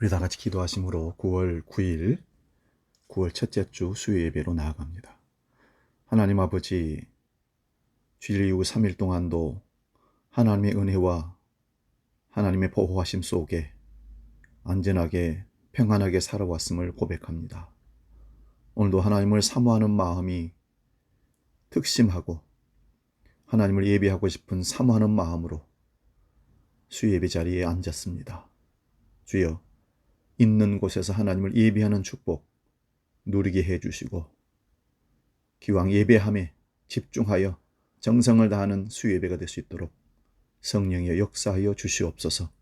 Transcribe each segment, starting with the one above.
우리 다 같이 기도하심으로 9월 9일, 9월 첫째 주 수요 예배로 나아갑니다. 하나님 아버지, 주일 이후 3일 동안도 하나님의 은혜와 하나님의 보호하심 속에 안전하게 평안하게 살아왔음을 고백합니다. 오늘도 하나님을 사모하는 마음이 특심하고 하나님을 예배하고 싶은 사모하는 마음으로 수요 예배 자리에 앉았습니다. 주여, 있는 곳에서 하나님을 예배하는 축복 누리게 해주시고 기왕 예배함에 집중하여 정성을 다하는 수요 예배가 될 수 있도록 성령이여 역사하여 주시옵소서.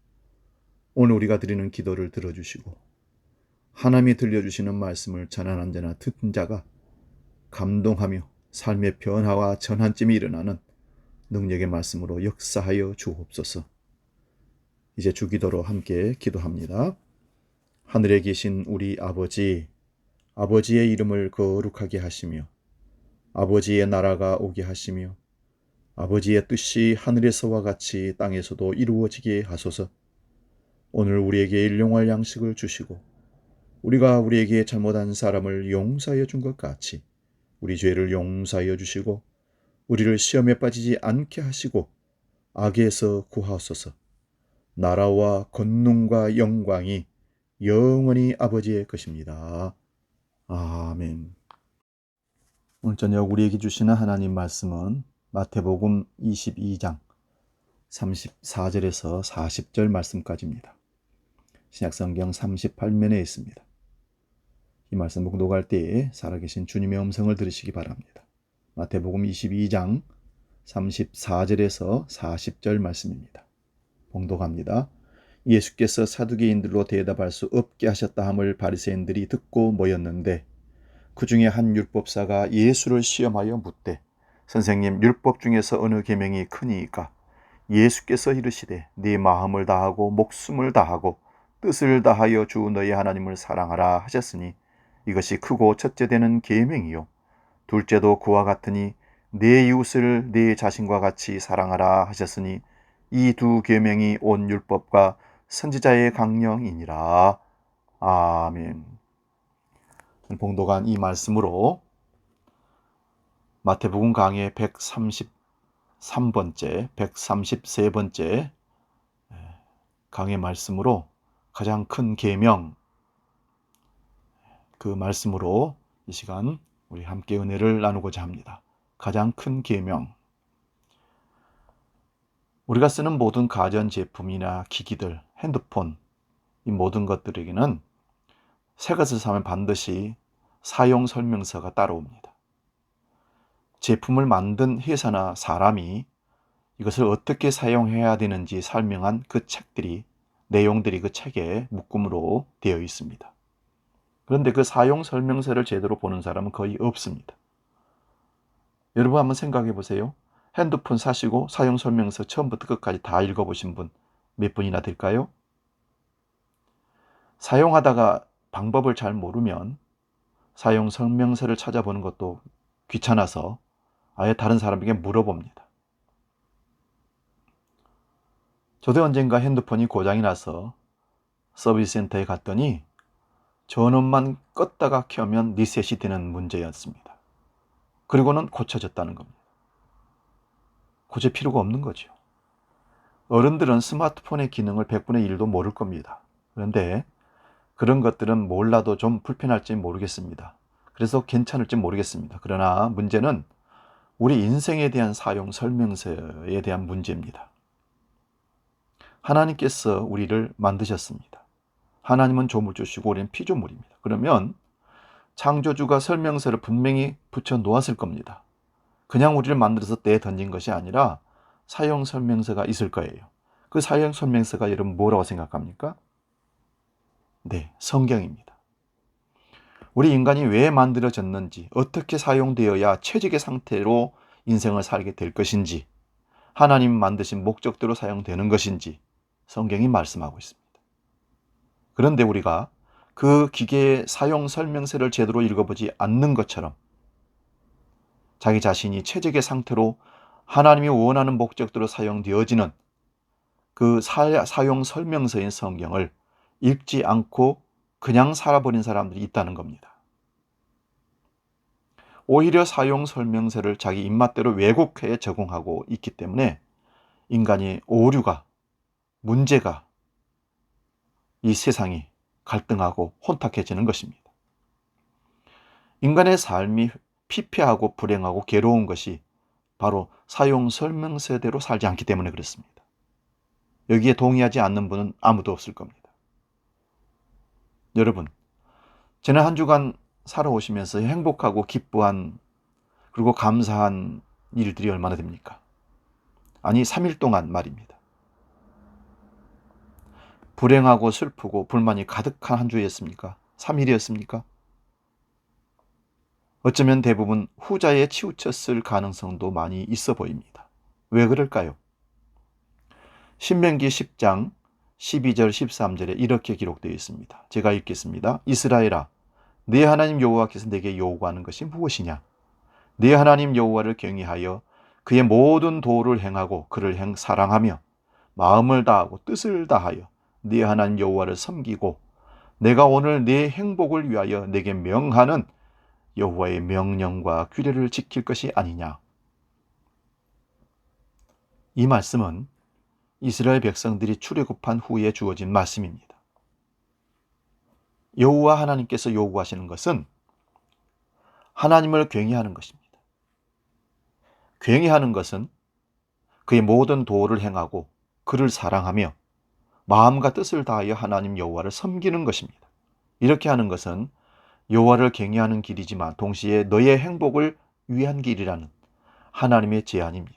오늘 우리가 드리는 기도를 들어주시고 하나님이 들려주시는 말씀을 전하는 자나 듣는 자가 감동하며 삶의 변화와 전환점이 일어나는 능력의 말씀으로 역사하여 주옵소서. 이제 주기도로 함께 기도합니다. 하늘에 계신 우리 아버지, 아버지의 이름을 거룩하게 하시며 아버지의 나라가 오게 하시며 아버지의 뜻이 하늘에서와 같이 땅에서도 이루어지게 하소서. 오늘 우리에게 일용할 양식을 주시고 우리가 우리에게 잘못한 사람을 용서하여 준 것 같이 우리 죄를 용서하여 주시고 우리를 시험에 빠지지 않게 하시고 악에서 구하소서. 나라와 권능과 영광이 영원히 아버지의 것입니다. 아멘. 오늘 저녁 우리에게 주시는 하나님 말씀은 마태복음 22장 34절에서 40절 말씀까지입니다. 신약성경 38면에 있습니다. 이 말씀 봉독할 때에 살아계신 주님의 음성을 들으시기 바랍니다. 마태복음 22장 34절에서 40절 말씀입니다. 봉독합니다. 예수께서 사두개인들로 대답할 수 없게 하셨다 함을 바리새인들이 듣고 모였는데 그 중에 한 율법사가 예수를 시험하여 묻되 선생님, 율법 중에서 어느 계명이 크니이까? 예수께서 이르시되 네 마음을 다하고 목숨을 다하고 뜻을 다하여 주 너의 하나님을 사랑하라 하셨으니 이것이 크고 첫째 되는 계명이요 둘째도 그와 같으니 네 이웃을 네 자신과 같이 사랑하라 하셨으니 이 두 계명이 온 율법과 선지자의 강령이니라. 아멘. 봉독한 이 말씀으로 마태복음 강의 133번째, 133번째 강의 말씀으로 가장 큰 계명, 그 말씀으로 이 시간 우리 함께 은혜를 나누고자 합니다. 가장 큰 계명. 우리가 쓰는 모든 가전제품이나 기기들, 핸드폰, 이 모든 것들에게는 새 것을 사면 반드시 사용 설명서가 따라옵니다. 제품을 만든 회사나 사람이 이것을 어떻게 사용해야 되는지 설명한 그 책들이, 내용들이 그 책에 묶음으로 되어 있습니다. 그런데 그 사용 설명서를 제대로 보는 사람은 거의 없습니다. 여러분 한번 생각해 보세요. 핸드폰 사시고 사용 설명서 처음부터 끝까지 다 읽어보신 분 몇 분이나 될까요? 사용하다가 방법을 잘 모르면 사용 설명서를 찾아보는 것도 귀찮아서 아예 다른 사람에게 물어봅니다. 저도 언젠가 핸드폰이 고장이 나서 서비스 센터에 갔더니 전원만 껐다가 켜면 리셋이 되는 문제였습니다. 그리고는 고쳐졌다는 겁니다. 고칠 필요가 없는 거죠. 어른들은 스마트폰의 기능을 100분의 1도 모를 겁니다. 그런데 그런 것들은 몰라도 좀 불편할지 모르겠습니다. 그래서 괜찮을지 모르겠습니다. 그러나 문제는 우리 인생에 대한 사용 설명서에 대한 문제입니다. 하나님께서 우리를 만드셨습니다. 하나님은 조물주시고 우리는 피조물입니다. 그러면 창조주가 설명서를 분명히 붙여 놓았을 겁니다. 그냥 우리를 만들어서 떼던진 것이 아니라 사용 설명서가 있을 거예요. 그 사용 설명서가 여러분 뭐라고 생각합니까? 네, 성경입니다. 우리 인간이 왜 만들어졌는지, 어떻게 사용되어야 최적의 상태로 인생을 살게 될 것인지, 하나님 만드신 목적대로 사용되는 것인지 성경이 말씀하고 있습니다. 그런데 우리가 그 기계의 사용 설명서를 제대로 읽어보지 않는 것처럼 자기 자신이 최적의 상태로 하나님이 원하는 목적대로 사용되어지는 그 사용 설명서인 성경을 읽지 않고 그냥 살아버린 사람들이 있다는 겁니다. 오히려 사용 설명서를 자기 입맛대로 왜곡해 적용하고 있기 때문에 인간이 오류가, 문제가, 이 세상이 갈등하고 혼탁해지는 것입니다. 인간의 삶이 피폐하고 불행하고 괴로운 것이 바로 사용 설명서대로 살지 않기 때문에 그렇습니다. 여기에 동의하지 않는 분은 아무도 없을 겁니다. 여러분, 지난 한 주간 살아오시면서 행복하고 기뻐한 그리고 감사한 일들이 얼마나 됩니까? 아니, 3일 동안 말입니다. 불행하고 슬프고 불만이 가득한 한 주였습니까? 3일이었습니까? 어쩌면 대부분 후자에 치우쳤을 가능성도 많이 있어 보입니다. 왜 그럴까요? 신명기 10장 12절 13절에 이렇게 기록되어 있습니다. 제가 읽겠습니다. 이스라엘아, 네 하나님 여호와께서 내게 요구하는 것이 무엇이냐? 네 하나님 여호와를 경외하여 그의 모든 도를 행하고 그를 사랑하며 마음을 다하고 뜻을 다하여 네 하나님 여호와를 섬기고 내가 오늘 네 행복을 위하여 내게 명하는 여호와의 명령과 규례를 지킬 것이 아니냐. 이 말씀은 이스라엘 백성들이 출애굽한 후에 주어진 말씀입니다. 여호와 하나님께서 요구하시는 것은 하나님을 경외하는 것입니다. 경외하는 것은 그의 모든 도를 행하고 그를 사랑하며 마음과 뜻을 다하여 하나님 여호와를 섬기는 것입니다. 이렇게 하는 것은 여호와를 경외하는 길이지만 동시에 너의 행복을 위한 길이라는 하나님의 제안입니다.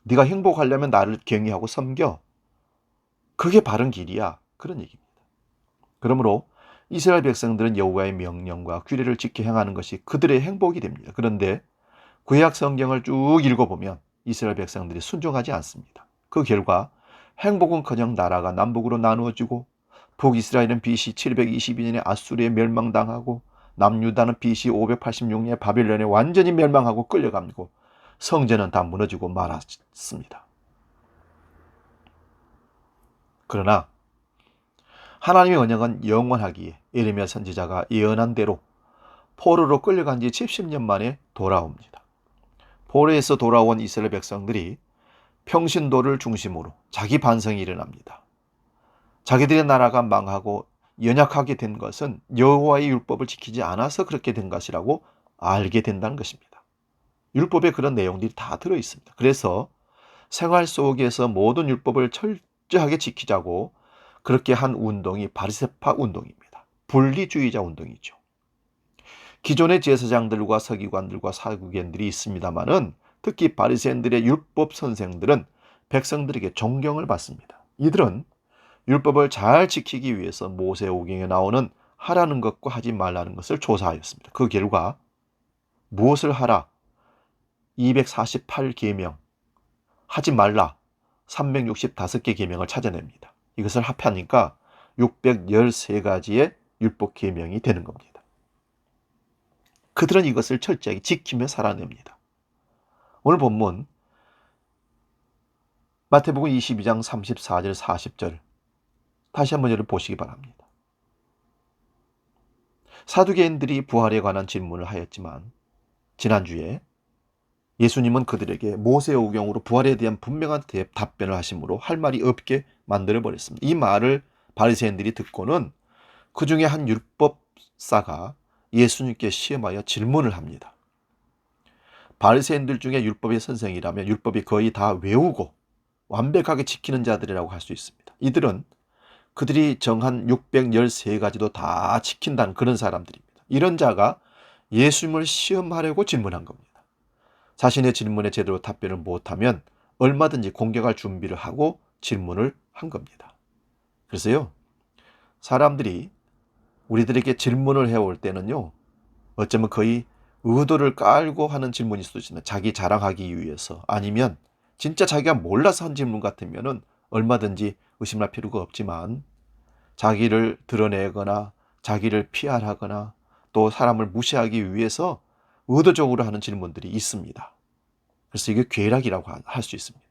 네가 행복하려면 나를 경외하고 섬겨. 그게 바른 길이야. 그런 얘기입니다. 그러므로 이스라엘 백성들은 여호와의 명령과 규례를 지켜 행하는 것이 그들의 행복이 됩니다. 그런데 구약 성경을 쭉 읽어보면 이스라엘 백성들이 순종하지 않습니다. 그 결과 행복은커녕 나라가 남북으로 나누어지고 북이스라엘은 BC 722년에 아수르에 멸망당하고 남유다는 BC 586년에 바빌론에 완전히 멸망하고 끌려가고 성전은 다 무너지고 말았습니다. 그러나 하나님의 언약은 영원하기에 예레미야 선지자가 예언한 대로 포로로 끌려간 지 70년 만에 돌아옵니다. 포로에서 돌아온 이스라엘 백성들이 평신도를 중심으로 자기 반성이 일어납니다. 자기들의 나라가 망하고 연약하게 된 것은 여호와의 율법을 지키지 않아서 그렇게 된 것이라고 알게 된다는 것입니다. 율법에 그런 내용들이 다 들어 있습니다. 그래서 생활 속에서 모든 율법을 철저하게 지키자고 그렇게 한 운동이 바리새파 운동입니다. 분리주의자 운동이죠. 기존의 제사장들과 서기관들과 사두개인들이 있습니다마는 특히 바리새인들의 율법 선생들은 백성들에게 존경을 받습니다. 이들은 율법을 잘 지키기 위해서 모세오경에 나오는 하라는 것과 하지 말라는 것을 조사하였습니다. 그 결과 무엇을 하라 248계명, 하지 말라 365개 계명을 찾아냅니다. 이것을 합하니까 613가지의 율법 계명이 되는 겁니다. 그들은 이것을 철저하게 지키며 살아냅니다. 오늘 본문 마태복음 22장 34절 40절 다시 한번 여러분 보시기 바랍니다. 사두개인들이 부활에 관한 질문을 하였지만 지난주에 예수님은 그들에게 모세오경으로 부활에 대한 분명한 답변을 하심으로 할 말이 없게 만들어버렸습니다. 이 말을 바리새인들이 듣고는 그 중에 한 율법사가 예수님께 시험하여 질문을 합니다. 바리새인들 중에 율법의 선생이라면 율법이 거의 다 외우고 완벽하게 지키는 자들이라고 할 수 있습니다. 이들은 그들이 정한 613가지도 다 지킨다는 그런 사람들입니다. 이런 자가 예수님을 시험하려고 질문한 겁니다. 자신의 질문에 제대로 답변을 못하면 얼마든지 공격할 준비를 하고 질문을 한 겁니다. 그래서요, 사람들이 우리들에게 질문을 해올 때는요, 어쩌면 거의 의도를 깔고 하는 질문일 수도 있습니다. 자기 자랑하기 위해서 아니면 진짜 자기가 몰라서 한 질문 같으면은 얼마든지 의심할 필요가 없지만 자기를 드러내거나 자기를 피하거나 또 사람을 무시하기 위해서 의도적으로 하는 질문들이 있습니다. 그래서 이게 괴락이라고 할 수 있습니다.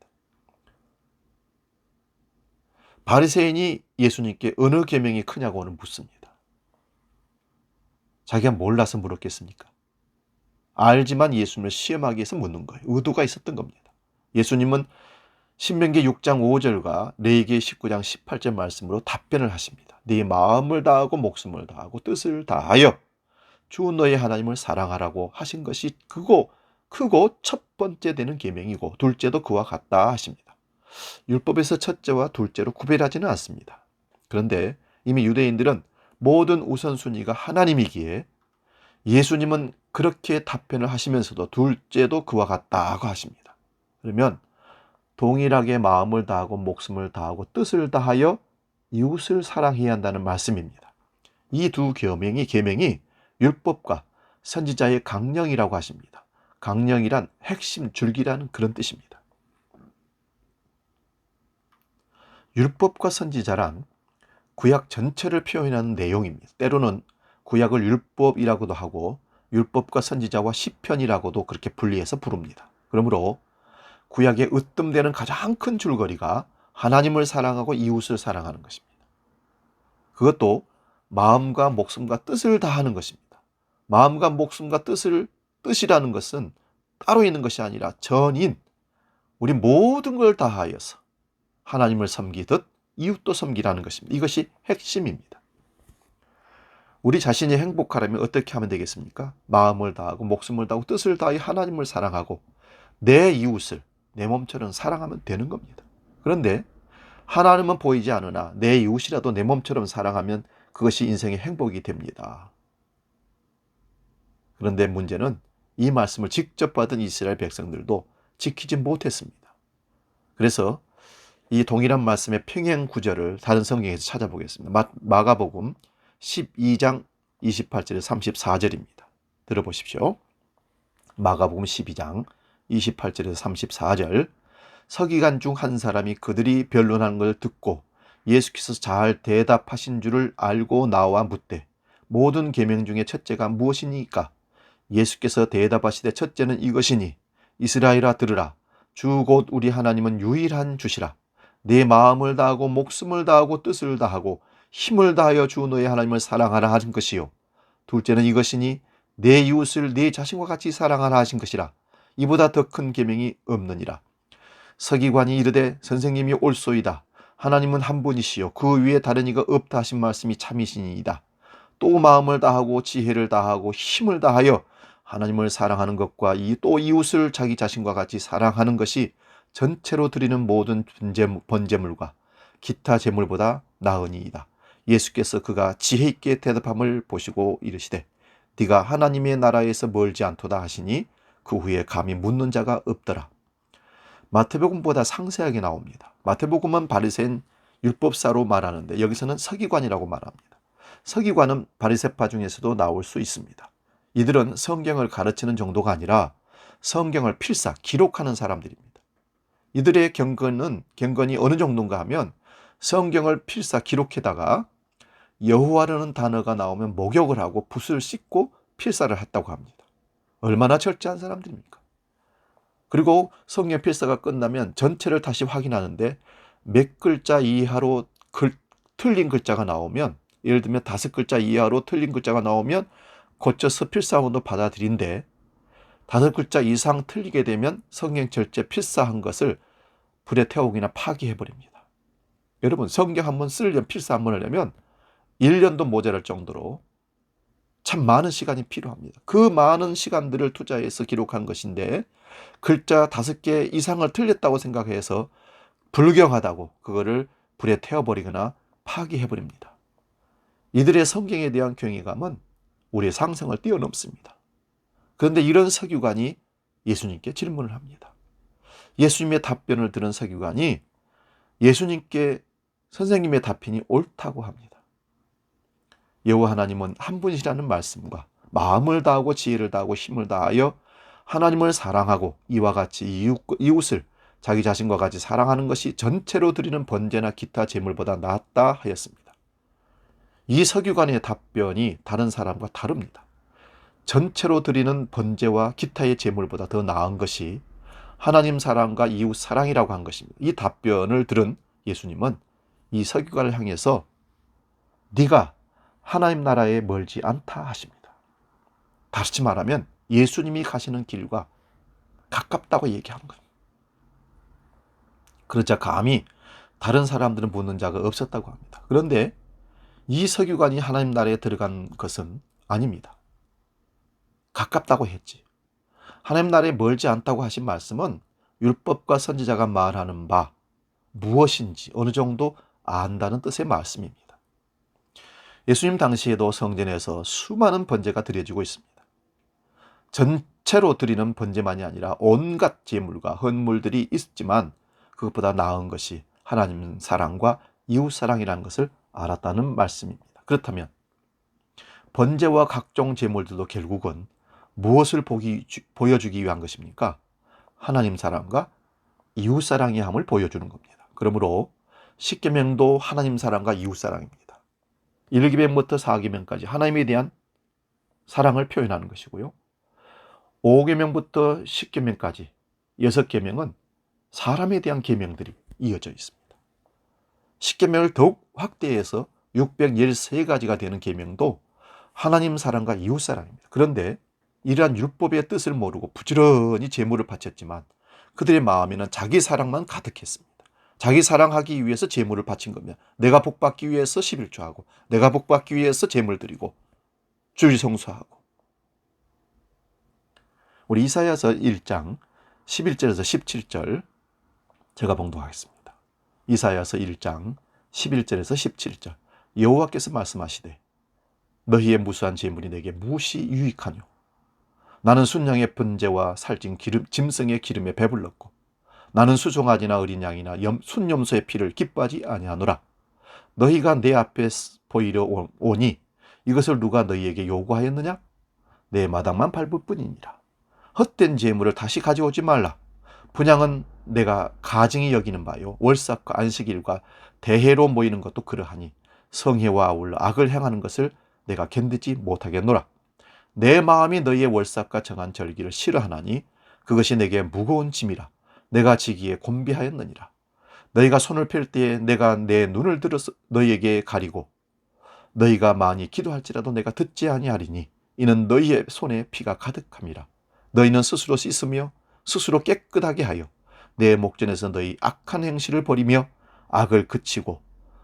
바리새인이 예수님께 어느 계명이 크냐고는 묻습니다. 자기가 몰라서 물었겠습니까? 알지만 예수님을 시험하기 위해서 묻는 거예요. 의도가 있었던 겁니다. 예수님은 신명기 6장 5절과 레위기 19장 18절 말씀으로 답변을 하십니다. 네 마음을 다하고 목숨을 다하고 뜻을 다하여 주 너의 하나님을 사랑하라고 하신 것이 크고 첫 번째 되는 계명이고 둘째도 그와 같다 하십니다. 율법에서 첫째와 둘째로 구별하지는 않습니다. 그런데 이미 유대인들은 모든 우선순위가 하나님이기에 예수님은 그렇게 답변을 하시면서도 둘째도 그와 같다고 하십니다. 그러면 동일하게 마음을 다하고 목숨을 다하고 뜻을 다하여 이웃을 사랑해야 한다는 말씀입니다. 이 두 계명이 율법과 선지자의 강령이라고 하십니다. 강령이란 핵심 줄기라는 그런 뜻입니다. 율법과 선지자란 구약 전체를 표현하는 내용입니다. 때로는 구약을 율법이라고도 하고 율법과 선지자와 시편이라고도 그렇게 분리해서 부릅니다. 그러므로 구약의 으뜸되는 가장 큰 줄거리가 하나님을 사랑하고 이웃을 사랑하는 것입니다. 그것도 마음과 목숨과 뜻을 다하는 것입니다. 마음과 목숨과 뜻이라는 것은 따로 있는 것이 아니라 전인 우리 모든 걸 다하여서 하나님을 섬기듯 이웃도 섬기라는 것입니다. 이것이 핵심입니다. 우리 자신이 행복하려면 어떻게 하면 되겠습니까? 마음을 다하고 목숨을 다하고 뜻을 다하여 하나님을 사랑하고 내 이웃을 내 몸처럼 사랑하면 되는 겁니다. 그런데 하나님은 보이지 않으나 내 이웃이라도 내 몸처럼 사랑하면 그것이 인생의 행복이 됩니다. 그런데 문제는 이 말씀을 직접 받은 이스라엘 백성들도 지키지 못했습니다. 그래서 이 동일한 말씀의 평행 구절을 다른 성경에서 찾아보겠습니다. 마가복음 12장 28절에서 34절입니다. 들어보십시오. 마가복음 12장 28절에서 34절. 서기관 중 한 사람이 그들이 변론하는 걸 듣고 예수께서 잘 대답하신 줄을 알고 나와 묻되 모든 계명 중에 첫째가 무엇이니까? 예수께서 대답하시되 첫째는 이것이니 이스라엘아 들으라. 주 곧 우리 하나님은 유일한 주시라. 네 마음을 다하고 목숨을 다하고 뜻을 다하고 힘을 다하여 주 너의 하나님을 사랑하라 하신 것이요. 둘째는 이것이니 내 이웃을 네 자신과 같이 사랑하라 하신 것이라. 이보다 더 큰 계명이 없느니라. 서기관이 이르되 선생님이 옳소이다. 하나님은 한 분이시요 그 위에 다른 이가 없다 하신 말씀이 참이시니이다. 또 마음을 다하고 지혜를 다하고 힘을 다하여 하나님을 사랑하는 것과 또 이웃을 자기 자신과 같이 사랑하는 것이 전체로 드리는 모든 번제물과 기타 제물보다 나으니이다. 예수께서 그가 지혜 있게 대답함을 보시고 이르시되 네가 하나님의 나라에서 멀지 않도다 하시니 그 후에 감히 묻는 자가 없더라. 마태복음보다 상세하게 나옵니다. 마태복음은 바리새인 율법사로 말하는데 여기서는 서기관이라고 말합니다. 서기관은 바리새파 중에서도 나올 수 있습니다. 이들은 성경을 가르치는 정도가 아니라 성경을 필사, 기록하는 사람들입니다. 이들의 경건이 어느 정도인가 하면 성경을 필사 기록해다가 여호와라는 단어가 나오면 목욕을 하고 붓을 씻고 필사를 했다고 합니다. 얼마나 철저한 사람들입니까? 그리고 성경 필사가 끝나면 전체를 다시 확인하는데 몇 글자 이하로 틀린 글자가 나오면, 예를 들면 5글자 이하로 틀린 글자가 나오면 고쳐서 필사원도 받아들인데 5글자 이상 틀리게 되면 성경 절제 필사한 것을 불에 태우기나 파기해버립니다. 여러분, 성경 한번 쓰려면, 필사 한번 하려면 1년도 모자랄 정도로 참 많은 시간이 필요합니다. 그 많은 시간들을 투자해서 기록한 것인데 글자 5개 이상을 틀렸다고 생각해서 불경하다고 그거를 불에 태워버리거나 파기해버립니다. 이들의 성경에 대한 경외감은 우리의 상상을 뛰어넘습니다. 그런데 이런 서기관이 예수님께 질문을 합니다. 예수님의 답변을 들은 서기관이 예수님께 선생님의 답변이 옳다고 합니다. 여호와 하나님은 한 분이시라는 말씀과 마음을 다하고 지혜를 다하고 힘을 다하여 하나님을 사랑하고 이와 같이 이웃을 자기 자신과 같이 사랑하는 것이 전체로 드리는 번제나 기타 제물보다 낫다 하였습니다. 이 서기관의 답변이 다른 사람과 다릅니다. 전체로 드리는 번제와 기타의 제물보다 더 나은 것이 하나님 사랑과 이웃 사랑이라고 한 것입니다. 이 답변을 들은 예수님은 이 서기관을 향해서 네가 하나님 나라에 멀지 않다 하십니다. 다시 말하면 예수님이 가시는 길과 가깝다고 얘기하는 거예요. 그러자 감히 다른 사람들은 묻는 자가 없었다고 합니다. 그런데 이 서기관이 하나님 나라에 들어간 것은 아닙니다. 가깝다고 했지. 하나님 나라에 멀지 않다고 하신 말씀은 율법과 선지자가 말하는 바 무엇인지 어느 정도 안다는 뜻의 말씀입니다. 예수님 당시에도 성전에서 수많은 번제가 드려지고 있습니다. 전체로 드리는 번제만이 아니라 온갖 제물과 헌물들이 있지만 그것보다 나은 것이 하나님 사랑과 이웃 사랑이라는 것을 알았다는 말씀입니다. 그렇다면 번제와 각종 제물들도 결국은 무엇을 보여주기 위한 것입니까? 하나님 사랑과 이웃 사랑의 함을 보여주는 겁니다. 그러므로 십계명도 하나님 사랑과 이웃 사랑입니다. 1계명부터 4계명까지 하나님에 대한 사랑을 표현하는 것이고요. 5계명부터 10계명까지 6계명은 사람에 대한 계명들이 이어져 있습니다. 10계명을 더욱 확대해서 613가지가 되는 계명도 하나님 사랑과 이웃 사랑입니다. 그런데 이러한 율법의 뜻을 모르고 부지런히 제물을 바쳤지만 그들의 마음에는 자기 사랑만 가득했습니다. 자기 사랑하기 위해서 제물을 바친 겁니다. 내가 복받기 위해서 11조하고 내가 복받기 위해서 제물 드리고 주일 성수하고. 우리 이사야서 1장 11절에서 17절 제가 봉독하겠습니다. 이사야서 1장 11절에서 17절 여호와께서 말씀하시되 너희의 무수한 제물이 내게 무엇이 유익하뇨? 나는 순양의 번제와 살찐 짐승의 기름에 배불렀고 나는 수송아지나 어린 양이나 순염소의 피를 기뻐하지 아니하노라. 너희가 내 앞에 보이려 오니 이것을 누가 너희에게 요구하였느냐? 내 마당만 밟을 뿐이니라. 헛된 제물을 다시 가져오지 말라. 분향은 내가 가증히 여기는 바요 월삭과 안식일과 대회로 모이는 것도 그러하니 성회와 아울러 악을 행하는 것을 내가 견디지 못하겠노라. 내 마음이 너희의 월삭과 정한 절기를 싫어하나니 그것이 내게 무거운 짐이라. 내가 지기에 곤비하였느니라. 너희가 손을 펼 때에 내가 내 눈을 들어서 너희에게 가리고 너희가 많이 기도할지라도 내가 듣지 아니하리니 이는 너희의 손에 피가 가득함이라. 너희는 스스로 씻으며 스스로 깨끗하게 하여 내 목전에서 너희 악한 행실을 버리며 악을 그치고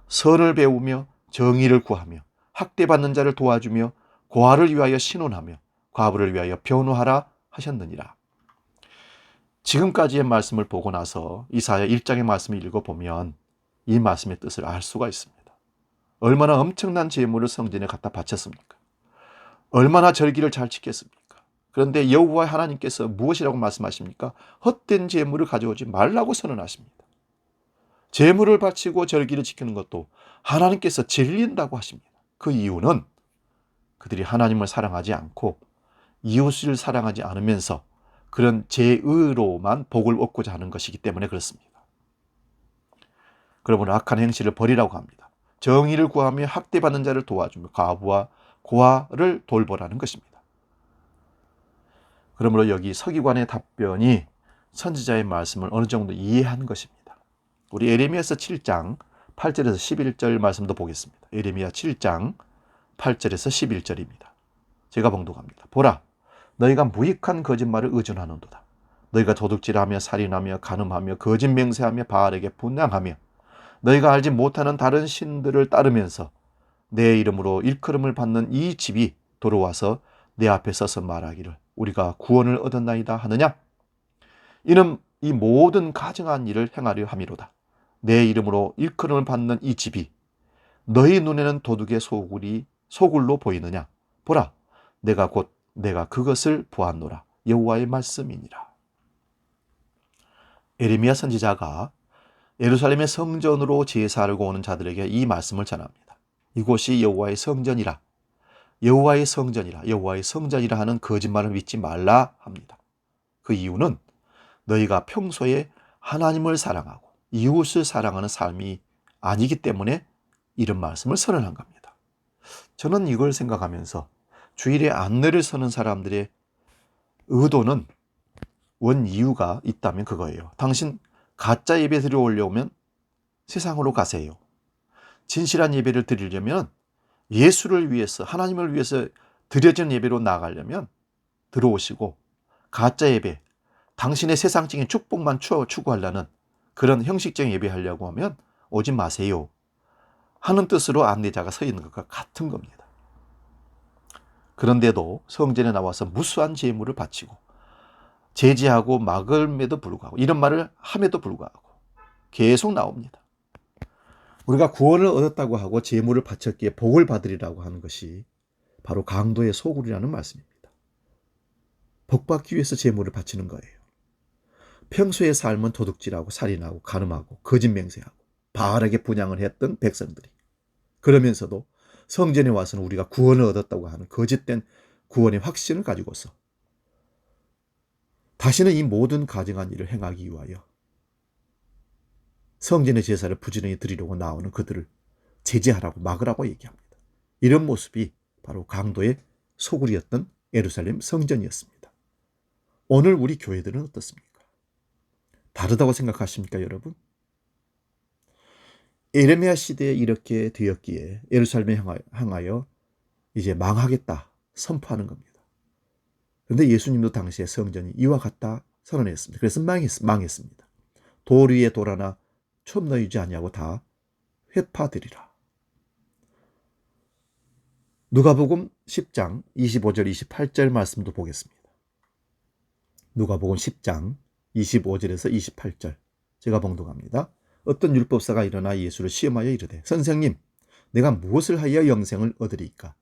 선을 배우며 정의를 구하며 학대받는 자를 도와주며 고아를 위하여 신원하며 과부를 위하여 변호하라 하셨느니라. 지금까지의 말씀을 보고 나서 이사야 1장의 말씀을 읽어보면 이 말씀의 뜻을 알 수가 있습니다. 얼마나 엄청난 제물을 성전에 갖다 바쳤습니까? 얼마나 절기를 잘 지켰습니까? 그런데 여호와 하나님께서 무엇이라고 말씀하십니까? 헛된 제물을 가져오지 말라고 선언하십니다. 제물을 바치고 절기를 지키는 것도 하나님께서 질린다고 하십니다. 그 이유는 그들이 하나님을 사랑하지 않고 이웃을 사랑하지 않으면서 그런 제의로만 복을 얻고자 하는 것이기 때문에 그렇습니다. 그러므로 악한 행실을 버리라고 합니다. 정의를 구하며 학대받는 자를 도와주며 과부와 고아를 돌보라는 것입니다. 그러므로 여기 서기관의 답변이 선지자의 말씀을 어느 정도 이해한 것입니다. 우리 예레미야서 7장 8절에서 11절 말씀도 보겠습니다. 예레미야 7장 8절에서 11절입니다. 제가 봉독합니다. 보라, 너희가 무익한 거짓말을 의존하는도다. 너희가 도둑질하며 살인하며 간음하며 거짓 맹세하며 바알에게 분향하며 너희가 알지 못하는 다른 신들을 따르면서 내 이름으로 일컬음을 받는 이 집이 돌아와서 내 앞에 서서 말하기를 우리가 구원을 얻었나이다 하느냐? 이는 이 모든 가증한 일을 행하려 함이로다. 내 이름으로 일컬음을 받는 이 집이 너희 눈에는 도둑의 소굴로 보이느냐? 보라, 내가 그것을 보았노라. 여호와의 말씀이니라. 예레미야 선지자가 예루살렘의 성전으로 제사하려고 오는 자들에게 이 말씀을 전합니다. 이곳이 여호와의 성전이라. 여호와의 성전이라. 여호와의 성전이라 하는 거짓말을 믿지 말라 합니다. 그 이유는 너희가 평소에 하나님을 사랑하고 이웃을 사랑하는 삶이 아니기 때문에 이런 말씀을 선언한 겁니다. 저는 이걸 생각하면서 주일에 안내를 서는 사람들의 의도는 원 이유가 있다면 그거예요. 당신 가짜 예배 드려 올려오면 세상으로 가세요. 진실한 예배를 드리려면 예수를 위해서 하나님을 위해서 드려진 예배로 나아가려면 들어오시고 가짜 예배, 당신의 세상적인 축복만 추구하려는 그런 형식적인 예배하려고 하면 오지 마세요 하는 뜻으로 안내자가 서 있는 것과 같은 겁니다. 그런데도 성전에 나와서 무수한 제물을 바치고 제지하고 막음에도 불구하고 이런 말을 함에도 불구하고 계속 나옵니다. 우리가 구원을 얻었다고 하고 제물을 바쳤기에 복을 받으리라고 하는 것이 바로 강도의 소굴이라는 말씀입니다. 복받기 위해서 제물을 바치는 거예요. 평소의 삶은 도둑질하고 살인하고 간음하고 거짓 맹세하고 바알에게 분향을 했던 백성들이 그러면서도 성전에 와서는 우리가 구원을 얻었다고 하는 거짓된 구원의 확신을 가지고서 다시는 이 모든 가증한 일을 행하기 위하여 성전의 제사를 부지런히 드리려고 나오는 그들을 제재하라고 막으라고 얘기합니다. 이런 모습이 바로 강도의 소굴이었던 예루살렘 성전이었습니다. 오늘 우리 교회들은 어떻습니까? 다르다고 생각하십니까, 여러분? 에레미야 시대에 이렇게 되었기에 예루살렘에 향하여 이제 망하겠다 선포하는 겁니다. 그런데 예수님도 당시에 성전이 이와 같다 선언했습니다. 그래서 망했습니다. 돌 위에 돌 하나 처음 놓이지 아니하고 다 회파되리라. 누가복음 10장 25절 28절 말씀도 보겠습니다. 누가복음 10장 25절에서 28절 제가 봉독합니다. 어떤 율법사가 일어나 예수를 시험하여 이르되 선생님 내가 무엇을 하여 영생을 얻으리이까?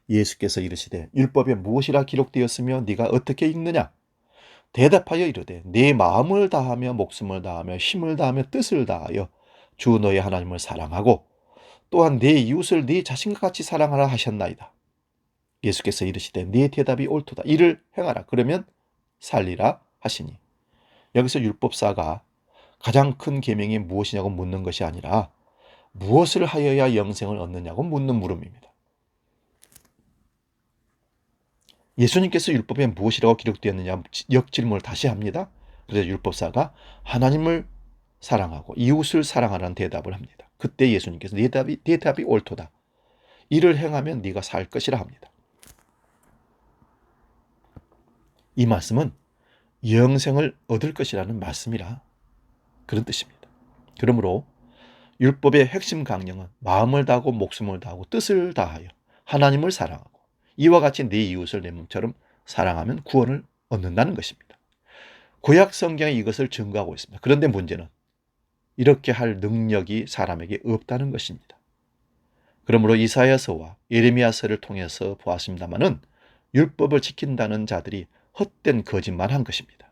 예수께서 이르시되 율법에 무엇이라 기록되었으며 네가 어떻게 읽느냐? 대답하여 이르되 네 마음을 다하며 목숨을 다하며 힘을 다하며 뜻을 다하여 주 너의 하나님을 사랑하고 또한 네 이웃을 네 자신과 같이 사랑하라 하셨나이다. 예수께서 이르시되 네 대답이 옳도다. 이를 행하라. 그러면 살리라 하시니 여기서 율법사가 가장 큰 계명이 무엇이냐고 묻는 것이 아니라 무엇을 하여야 영생을 얻느냐고 묻는 물음입니다. 예수님께서 율법에 무엇이라고 기록되었느냐 역질문을 다시 합니다. 그래서 율법사가 하나님을 사랑하고 이웃을 사랑하라는 대답을 합니다. 그때 예수님께서 네 대답이 옳도다. 이를 행하면 네가 살 것이라 합니다. 이 말씀은 영생을 얻을 것이라는 말씀이라 그런 뜻입니다. 그러므로 율법의 핵심 강령은 마음을 다하고 목숨을 다하고 뜻을 다하여 하나님을 사랑하고 이와 같이 네 이웃을 내 몸처럼 사랑하면 구원을 얻는다는 것입니다. 구약 성경이 이것을 증거하고 있습니다. 그런데 문제는 이렇게 할 능력이 사람에게 없다는 것입니다. 그러므로 이사야서와 예레미야서를 통해서 보았습니다마는 율법을 지킨다는 자들이 헛된 거짓말한 것입니다.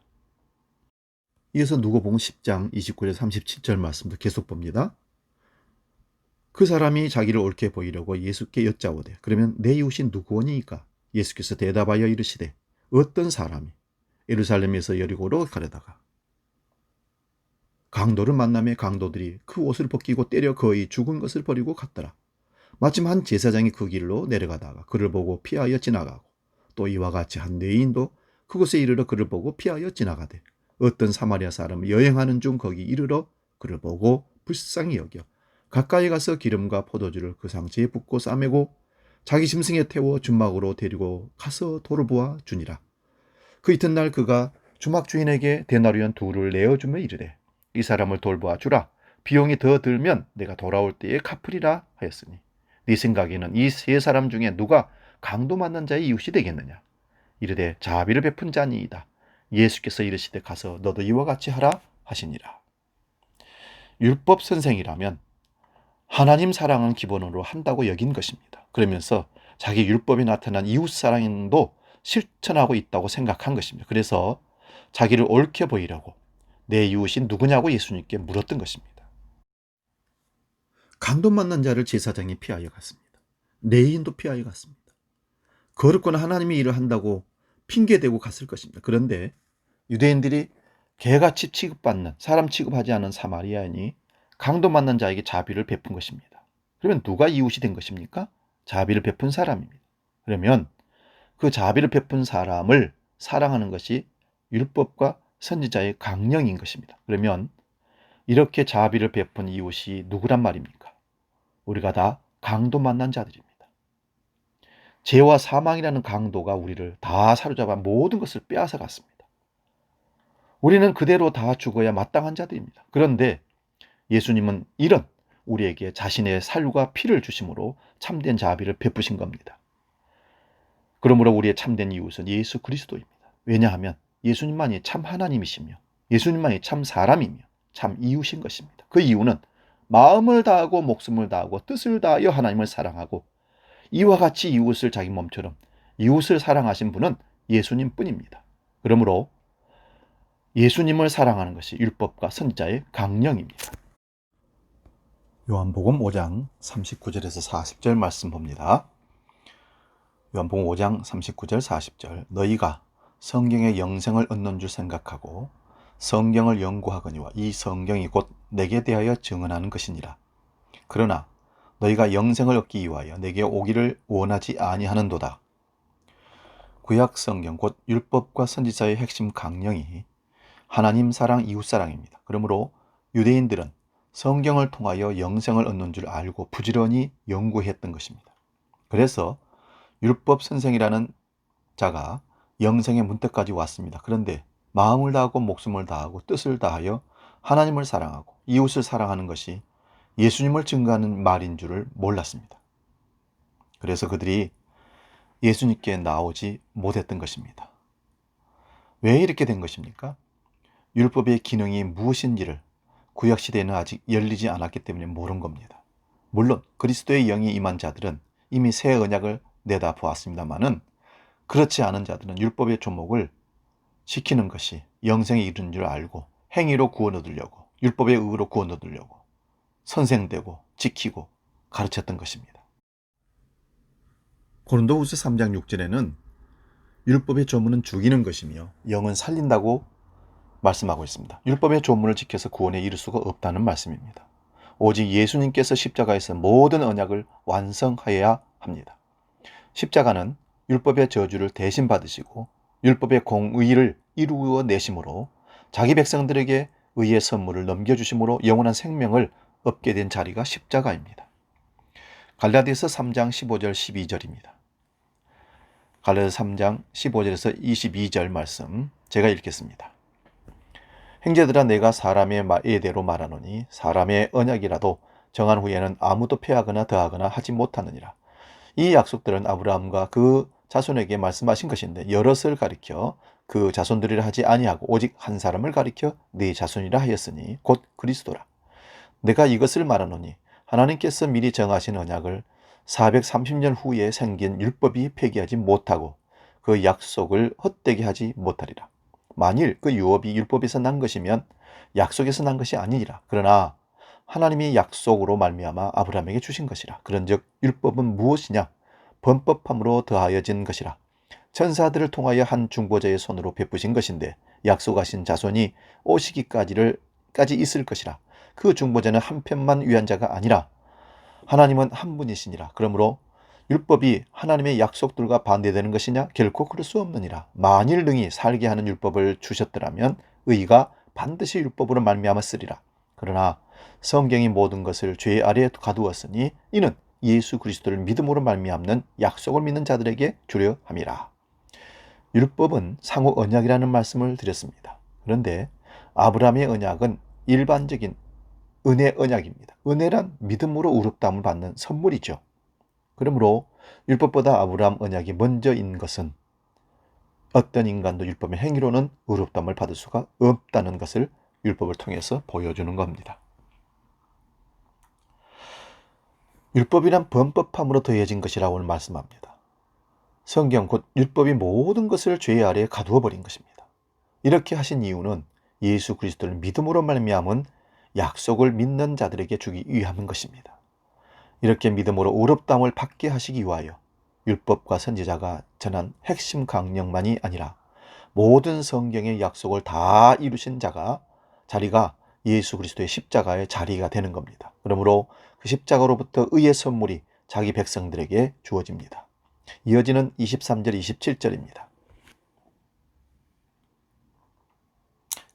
이어서 누가복음 10장 29절에서 37절 말씀도 계속 봅니다. 그 사람이 자기를 옳게 보이려고 예수께 여짜오되 그러면 내 이웃이 누구오니이까? 예수께서 대답하여 이르시되 어떤 사람이 예루살렘에서 여리고로 가려다가 강도를 만나매 강도들이 그 옷을 벗기고 때려 거의 죽은 것을 버리고 갔더라. 마침 한 제사장이 그 길로 내려가다가 그를 보고 피하여 지나가고 또 이와 같이 한 뇌인도 그곳에 이르러 그를 보고 피하여 지나가되 어떤 사마리아 사람은 여행하는 중 거기 이르러 그를 보고 불쌍히 여겨 가까이 가서 기름과 포도주를 그 상체에 붓고 싸매고 자기 짐승에 태워 주막으로 데리고 가서 돌을 부어 주니라. 그 이튿날 그가 주막 주인에게 데나리온 2를 내어주며 이르되 이 사람을 돌보아 주라. 비용이 더 들면 내가 돌아올 때에 갚으리라 하였으니 네 생각에는 이 세 사람 중에 누가 강도 만난 자의 이웃이 되겠느냐? 이르되 자비를 베푼 자니이다. 예수께서 이르시되 가서 너도 이와 같이 하라 하시니라. 율법 선생이라면 하나님 사랑은 기본으로 한다고 여긴 것입니다. 그러면서 자기 율법에 나타난 이웃 사랑도 실천하고 있다고 생각한 것입니다. 그래서 자기를 옳게 보이려고 내 이웃이 누구냐고 예수님께 물었던 것입니다. 강도 만난 자를 제사장이 피하여 갔습니다. 레위인도 피하여 갔습니다. 거룩거나 하나님이 일을 한다고 핑계대고 갔을 것입니다. 그런데 유대인들이 개같이 취급받는 사람 취급하지 않은 사마리아인이 강도 만난 자에게 자비를 베푼 것입니다. 그러면 누가 이웃이 된 것입니까? 자비를 베푼 사람입니다. 그러면 그 자비를 베푼 사람을 사랑하는 것이 율법과 선지자의 강령인 것입니다. 그러면 이렇게 자비를 베푼 이웃이 누구란 말입니까? 우리가 다 강도 만난 자들입니다. 죄와 사망이라는 강도가 우리를 다 사로잡아 모든 것을 빼앗아 갔습니다. 우리는 그대로 다 죽어야 마땅한 자들입니다. 그런데 예수님은 이런 우리에게 자신의 살과 피를 주심으로 참된 자비를 베푸신 겁니다. 그러므로 우리의 참된 이웃은 예수 그리스도입니다. 왜냐하면 예수님만이 참 하나님이시며 예수님만이 참 사람이며 참 이웃인 것입니다. 그 이유는 마음을 다하고 목숨을 다하고 뜻을 다하여 하나님을 사랑하고 이와 같이 이웃을 자기 몸처럼 이웃을 사랑하신 분은 예수님 뿐입니다. 그러므로 예수님을 사랑하는 것이 율법과 선지자의 강령입니다. 요한복음 5장 39절에서 40절 말씀 봅니다. 요한복음 5장 39절 40절 너희가 성경의 영생을 얻는 줄 생각하고 성경을 연구하거니와 이 성경이 곧 내게 대하여 증언하는 것이니라. 그러나 너희가 영생을 얻기 위하여 내게 오기를 원하지 아니하는도다. 구약 성경 곧 율법과 선지자의 핵심 강령이 하나님 사랑, 이웃 사랑입니다. 그러므로 유대인들은 성경을 통하여 영생을 얻는 줄 알고 부지런히 연구했던 것입니다. 그래서 율법 선생이라는 자가 영생의 문턱까지 왔습니다. 그런데 마음을 다하고 목숨을 다하고 뜻을 다하여 하나님을 사랑하고 이웃을 사랑하는 것이 예수님을 증거하는 말인 줄을 몰랐습니다. 그래서 그들이 예수님께 나오지 못했던 것입니다. 왜 이렇게 된 것입니까? 율법의 기능이 무엇인지를 구약시대에는 아직 열리지 않았기 때문에 모른 겁니다. 물론 그리스도의 영이 임한 자들은 이미 새 언약을 내다보았습니다마는 그렇지 않은 자들은 율법의 조목을 지키는 것이 영생에 이르는 줄 알고 행위로 구원 얻으려고 율법의 의로 구원 얻으려고 선생되고 지키고 가르쳤던 것입니다. 고린도후서 3장 6절에는 율법의 조문은 죽이는 것이며 영은 살린다고 말씀하고 있습니다. 율법의 조문을 지켜서 구원에 이를 수가 없다는 말씀입니다. 오직 예수님께서 십자가에서 모든 언약을 완성하여야 합니다. 십자가는 율법의 저주를 대신 받으시고 율법의 공의를 이루어 내심으로 자기 백성들에게 의의 선물을 넘겨주심으로 영원한 생명을 얻게 된 자리가 십자가입니다. 갈라디아서 3장 15절 12절입니다. 갈라디아서 3장 15절에서 22절 말씀 제가 읽겠습니다. 형제들아 내가 사람의 예대로 말하노니 사람의 언약이라도 정한 후에는 아무도 폐하거나 더하거나 하지 못하느니라. 이 약속들은 아브라함과 그 자손에게 말씀하신 것인데 여럿을 가리켜 그 자손들이라 하지 아니하고 오직 한 사람을 가리켜 네 자손이라 하였으니 곧 그리스도라. 내가 이것을 말하노니 하나님께서 미리 정하신 언약을 430년 후에 생긴 율법이 폐기하지 못하고 그 약속을 헛되게 하지 못하리라. 만일 그 유업이 율법에서 난 것이면 약속에서 난 것이 아니니라. 그러나 하나님이 약속으로 말미암아 아브라함에게 주신 것이라. 그런즉 율법은 무엇이냐? 번법함으로 더하여진 것이라. 천사들을 통하여 한 중보자의 손으로 베푸신 것인데 약속하신 자손이 오시기까지 있을 것이라. 그 중보자는 한 편만 위한 자가 아니라 하나님은 한 분이시니라. 그러므로 율법이 하나님의 약속들과 반대되는 것이냐? 결코 그럴 수 없느니라. 만일 능히 살게 하는 율법을 주셨더라면 의가 반드시 율법으로 말미암아 쓰리라. 그러나 성경이 모든 것을 죄 아래에 가두었으니 이는 예수 그리스도를 믿음으로 말미암는 약속을 믿는 자들에게 주려 함이라. 율법은 상호 언약이라는 말씀을 드렸습니다. 그런데 아브라함의 언약은 일반적인 은혜 언약입니다. 은혜란 믿음으로 의롭다함을 받는 선물이죠. 그러므로 율법보다 아브라함 언약이 먼저인 것은 어떤 인간도 율법의 행위로는 의롭다함을 받을 수가 없다는 것을 율법을 통해서 보여주는 겁니다. 율법이란 번법함으로 더해진 것이라고 말씀합니다. 성경 곧 율법이 모든 것을 죄 아래에 가두어 버린 것입니다. 이렇게 하신 이유는 예수 그리스도를 믿음으로 말미암은 약속을 믿는 자들에게 주기 위함인 것입니다. 이렇게 믿음으로 의롭다함을 받게 하시기 위하여 율법과 선지자가 전한 핵심 강령만이 아니라 모든 성경의 약속을 다 이루신 자리가 예수 그리스도의 십자가의 자리가 되는 겁니다. 그러므로 그 십자가로부터 의의 선물이 자기 백성들에게 주어집니다. 이어지는 23절 27절입니다.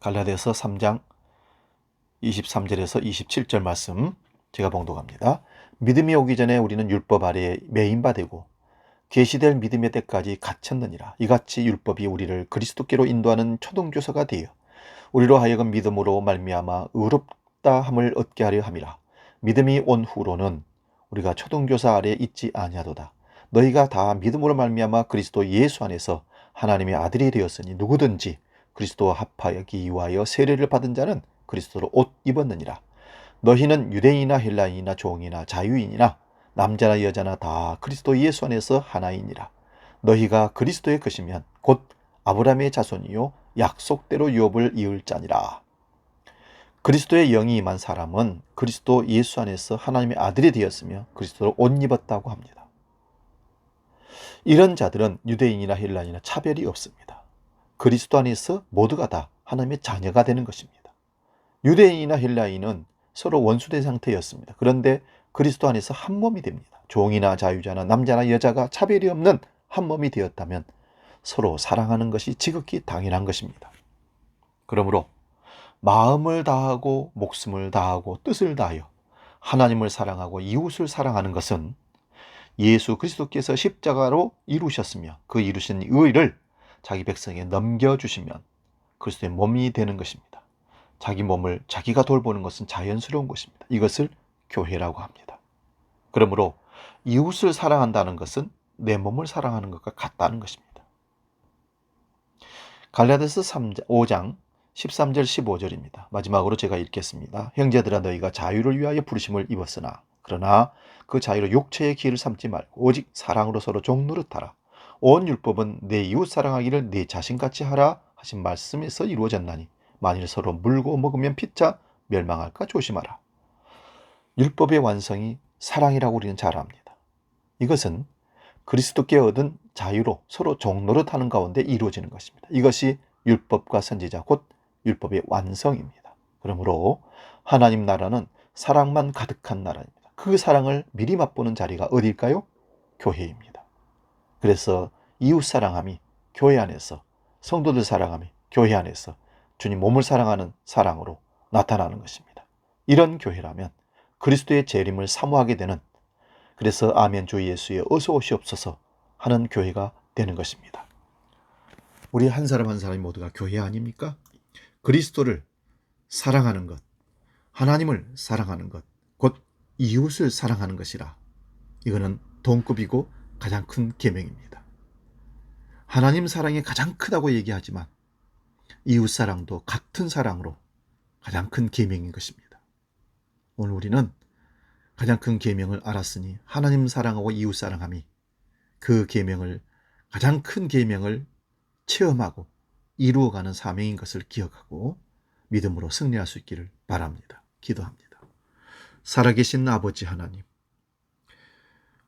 갈라디아서 3장 23절에서 27절 말씀 제가 봉독합니다. 믿음이 오기 전에 우리는 율법 아래에 매인바되고 계시될 믿음의 때까지 갇혔느니라. 이같이 율법이 우리를 그리스도께로 인도하는 초등교사가 되어 우리로 하여금 믿음으로 말미암아 의롭다 함을 얻게 하려 함이라. 믿음이 온 후로는 우리가 초등교사 아래에 있지 아니하도다. 너희가 다 믿음으로 말미암아 그리스도 예수 안에서 하나님의 아들이 되었으니 누구든지 그리스도와 합하기 위하여 세례를 받은 자는 그리스도로 옷 입었느니라. 너희는 유대인이나 헬라인이나 종이나 자유인이나 남자나 여자나 다 그리스도 예수 안에서 하나이니라. 너희가 그리스도의 것이면 곧 아브라함의 자손이요 약속대로 유업을 이을 자니라. 그리스도의 영이 임한 사람은 그리스도 예수 안에서 하나님의 아들이 되었으며 그리스도로 옷 입었다고 합니다. 이런 자들은 유대인이나 헬라인이나 차별이 없습니다. 그리스도 안에서 모두가 다 하나님의 자녀가 되는 것입니다. 유대인이나 헬라인은 서로 원수된 상태였습니다. 그런데 그리스도 안에서 한 몸이 됩니다. 종이나 자유자나 남자나 여자가 차별이 없는 한 몸이 되었다면 서로 사랑하는 것이 지극히 당연한 것입니다. 그러므로 마음을 다하고 목숨을 다하고 뜻을 다하여 하나님을 사랑하고 이웃을 사랑하는 것은 예수 그리스도께서 십자가로 이루셨으며 그 이루신 의를 자기 백성에 넘겨주시면 그리스도의 몸이 되는 것입니다. 자기 몸을 자기가 돌보는 것은 자연스러운 것입니다. 이것을 교회라고 합니다. 그러므로 이웃을 사랑한다는 것은 내 몸을 사랑하는 것과 같다는 것입니다. 갈라디아서 5장 13절 15절입니다. 마지막으로 제가 읽겠습니다. 형제들아 너희가 자유를 위하여 부르심을 입었으나 그러나 그 자유로 육체의 기회를 삼지 말고 오직 사랑으로 서로 종노릇하라. 온 율법은 내 이웃 사랑하기를 내 자신같이 하라 하신 말씀에서 이루어졌나니 만일 서로 물고 먹으면 피차 멸망할까 조심하라. 율법의 완성이 사랑이라고 우리는 잘 압니다. 이것은 그리스도께 얻은 자유로 서로 종노릇하는 가운데 이루어지는 것입니다. 이것이 율법과 선지자 곧 율법의 완성입니다. 그러므로 하나님 나라는 사랑만 가득한 나라입니다. 그 사랑을 미리 맛보는 자리가 어디일까요? 교회입니다. 그래서 이웃 사랑함이 교회 안에서, 성도들 사랑함이 교회 안에서 주님 몸을 사랑하는 사랑으로 나타나는 것입니다. 이런 교회라면 그리스도의 재림을 사모하게 되는, 그래서 아멘 주 예수의 어서 오시옵소서 하는 교회가 되는 것입니다. 우리 한 사람 한 사람이 모두가 교회 아닙니까? 그리스도를 사랑하는 것, 하나님을 사랑하는 것, 곧 이웃을 사랑하는 것이라. 이거는 동급이고 가장 큰 계명입니다. 하나님 사랑이 가장 크다고 얘기하지만 이웃 사랑도 같은 사랑으로 가장 큰 계명인 것입니다. 오늘 우리는 가장 큰 계명을 알았으니 하나님 사랑하고 이웃 사랑함이 그 계명을, 가장 큰 계명을 체험하고 이루어가는 사명인 것을 기억하고 믿음으로 승리할 수 있기를 바랍니다. 기도합니다. 살아계신 아버지 하나님,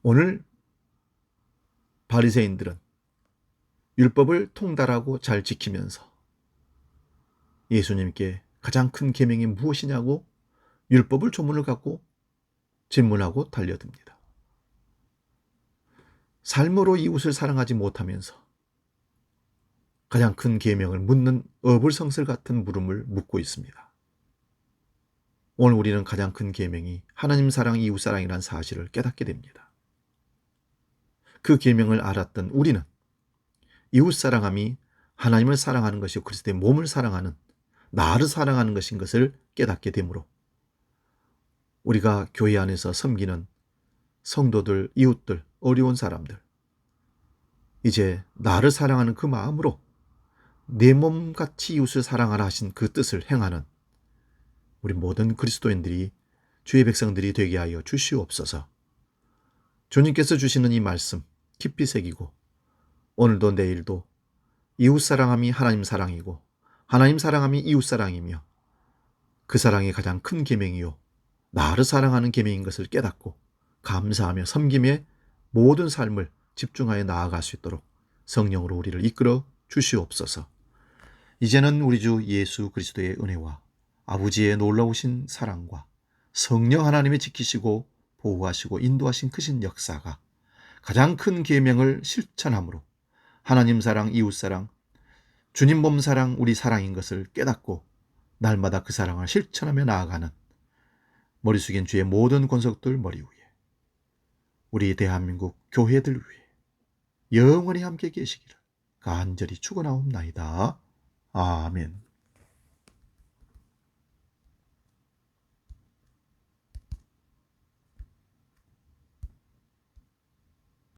오늘 바리새인들은 율법을 통달하고 잘 지키면서 예수님께 가장 큰 계명이 무엇이냐고 율법을 조문을 갖고 질문하고 달려듭니다. 삶으로 이웃을 사랑하지 못하면서 가장 큰 계명을 묻는 어불성설 같은 물음을 묻고 있습니다. 오늘 우리는 가장 큰 계명이 하나님 사랑, 이웃 사랑이라는 사실을 깨닫게 됩니다. 그 계명을 알았던 우리는 이웃 사랑함이 하나님을 사랑하는 것이고 그리스도의 몸을 사랑하는, 나를 사랑하는 것인 것을 깨닫게 되므로 우리가 교회 안에서 섬기는 성도들, 이웃들, 어려운 사람들, 이제 나를 사랑하는 그 마음으로 내 몸같이 이웃을 사랑하라 하신 그 뜻을 행하는 우리 모든 그리스도인들이, 주의 백성들이 되게 하여 주시옵소서. 주님께서 주시는 이 말씀 깊이 새기고 오늘도 내일도 이웃 사랑함이 하나님 사랑이고 하나님 사랑함이 이웃 사랑이며 그 사랑이 가장 큰 계명이요 나를 사랑하는 계명인 것을 깨닫고 감사하며 섬김의 모든 삶을 집중하여 나아갈 수 있도록 성령으로 우리를 이끌어 주시옵소서. 이제는 우리 주 예수 그리스도의 은혜와 아버지의 놀라우신 사랑과 성령 하나님의 지키시고 보호하시고 인도하신 크신 역사가 가장 큰 계명을 실천함으로 하나님 사랑, 이웃 사랑, 주님 몸 사랑, 우리 사랑인 것을 깨닫고 날마다 그 사랑을 실천하며 나아가는 머리 숙인 주의 모든 권속들 머리 위에 우리 대한민국 교회들 위해 영원히 함께 계시기를 간절히 축원하옵나이다. 아멘.